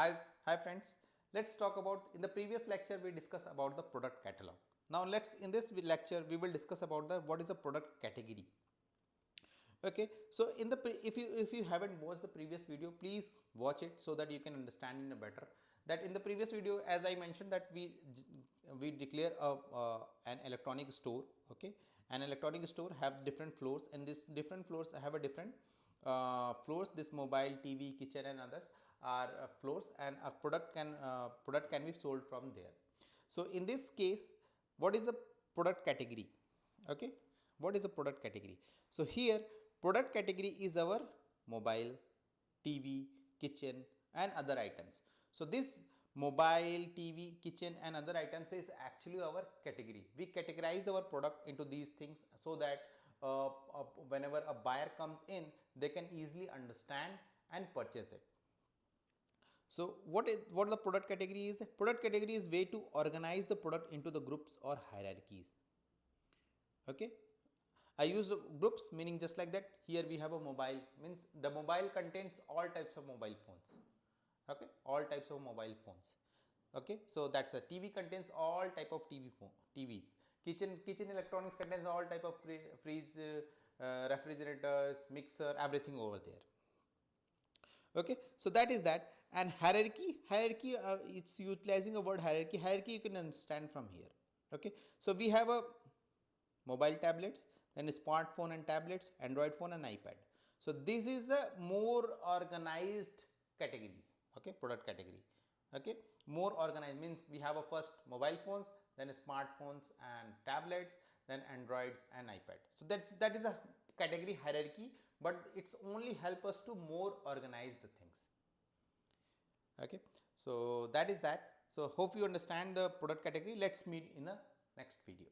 Hi friends. Let's talk about, in the previous lecture we discussed about the product catalog. Now in this lecture we will discuss about the what is a product category. Okay, so if you haven't watched the previous video, please watch it so that you can understand in a better. That in the previous video, as I mentioned, that we declare an electronic store. Okay, an electronic store have different floors, and this different floors have a different floors. This mobile, TV, kitchen and others are floors, and a product can be sold from there. So in this case, what is a product category? Okay, what is a product category? So here product category is our mobile, TV, kitchen and other items. So this mobile, TV, kitchen and other items is actually our category. We categorize our product into these things so that whenever a buyer comes in, they can easily understand and purchase it. So what the product category is? Product category is way to organize the product into the groups or hierarchies. Okay, I use groups, meaning just like that. Here we have a mobile, means the mobile contains all types of mobile phones. Okay, all types of mobile phones. Okay, so that's a TV contains all type of TVs. Kitchen electronics contains all type of freeze, refrigerators, mixer, everything over there. Okay, so that is that. And hierarchy, it's utilizing a word hierarchy you can understand from here. Okay, so we have a mobile tablets, then smartphone and tablets, Android phone and iPad. So this is the more organized categories. Okay, product category. Okay, more organized means we have a first mobile phones, then smartphones and tablets, then Androids and iPad. So that is a category hierarchy, but it's only help us to more organize the things. Okay, so that is that. So hope you understand the product category. Let's meet in the next video.